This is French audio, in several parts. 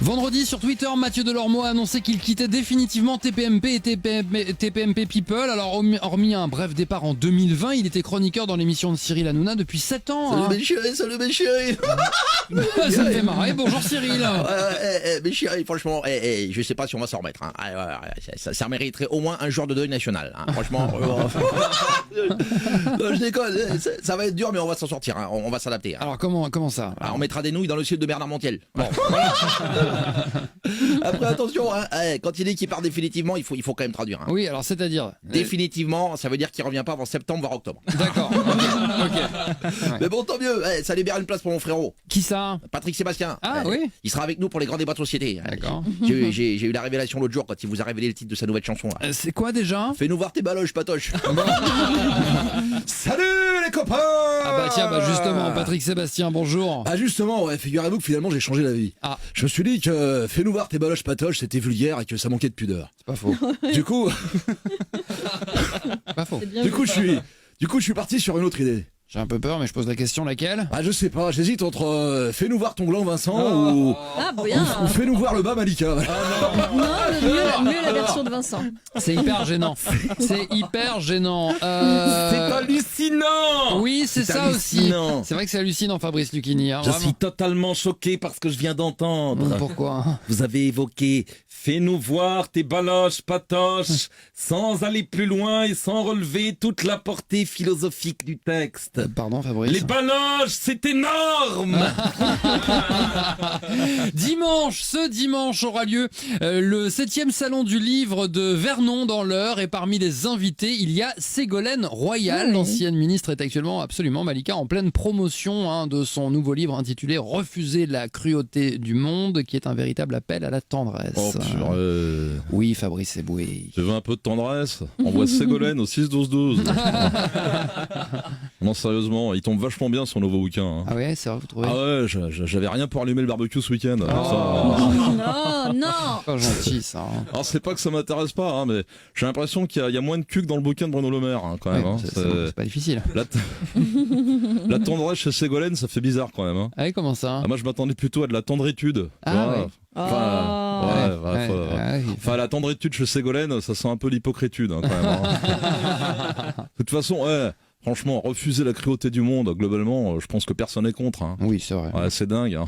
Vendredi sur Twitter, Mathieu Delormeau a annoncé qu'il quittait définitivement TPMP et TPMP People. Alors hormis un bref départ en 2020, il était chroniqueur dans l'émission de Cyril Hanouna depuis 7 ans. Salut mes chéris. Ça me fait marrer, bonjour Cyril. Mes chéris, franchement, je sais pas si on va s'en remettre. Ça mériterait au moins un jour de deuil national. Franchement, je déconne, ça va être dur mais on va s'en sortir, on va s'adapter. Alors comment ça? On mettra des nouilles dans le ciel de Bernard Montiel. Bon, voilà. Après attention, quand il dit qu'il part définitivement, il faut quand même traduire. Oui, alors c'est-à-dire définitivement, ça veut dire qu'il revient pas avant septembre voire octobre. D'accord. Ok. Mais bon, tant mieux, ça libère une place pour mon frérot. Qui ça? Patrick Sébastien. Ah oui. Il sera avec nous pour les grands débats de société. D'accord. J'ai eu la révélation l'autre jour quand il vous a révélé le titre de sa nouvelle chanson. C'est quoi déjà? Fais-nous voir tes baloches, patoche. Salut les copains. Ah bah tiens, justement, Patrick Sébastien, bonjour. Ah justement, figurez-vous que finalement j'ai changé d'avis. Ah. Je me suis dit que fais-nous voir tes baloches patoches, c'était vulgaire et que ça manquait de pudeur. C'est pas faux. Du coup, Pas faux. du coup je suis parti sur une autre idée. J'ai un peu peur, mais je pose la question, laquelle? Ah je sais pas, j'hésite entre fais-nous voir ton gland Vincent ou fais-nous voir le bas Malika. Non, mieux la version de Vincent. C'est hyper gênant. C'est hyper gênant. C'est hallucinant. Oui, c'est ça hallucinant. aussi. C'est vrai que c'est hallucinant, Fabrice Lucchini. Je suis totalement choqué par ce que je viens d'entendre. Pourquoi? Vous avez évoqué « Fais-nous voir tes baloches patoches » sans aller plus loin et sans relever toute la portée philosophique du texte. Pardon, Fabrice. Les baloches, c'est énorme. Ce dimanche aura lieu le 7e salon du livre de Vernon dans l'Eure, et parmi les invités, il y a Ségolène Royal. L'ancienne ministre est actuellement absolument, Malika, en pleine promotion de son nouveau livre intitulé « Refuser la cruauté du monde », qui est un véritable appel à la tendresse. Oh purée. Oui, Fabrice Eboué. Tu veux un peu de tendresse? Envoie Ségolène au 6-12-12. Non, sérieusement, il tombe vachement bien son nouveau bouquin. Ah ouais, c'est vrai, vous trouvez? Ah ouais, j'avais rien pour allumer le barbecue ce week-end. Non. Pas gentil ça. Alors c'est pas que ça m'intéresse pas, mais j'ai l'impression qu'il y a moins de cul que dans le bouquin de Bruno Le Maire quand même. C'est pas difficile. La tendresse chez Ségolène, ça fait bizarre quand même. Ah oui, comment ça? Moi je m'attendais plutôt à de la tendritude. Ah Enfin, la tendritude chez Ségolène, ça sent un peu l'hypocritude quand même. De toute façon, franchement, refuser la cruauté du monde, globalement, je pense que personne n'est contre. Oui, c'est vrai. C'est dingue.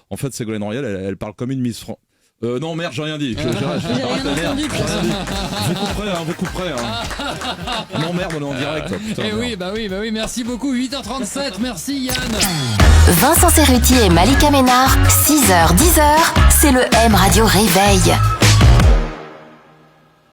En fait, Ségolène Royal, elle parle comme une Miss France. Non, merde, j'ai rien dit. J'ai rien entendu. Vous couperez. Non, merde, on est en direct. Putain, oui, merci beaucoup. 8h37, merci Yann. Vincent Cerruti et Malika Ménard, 6h-10h, c'est le M Radio Réveil.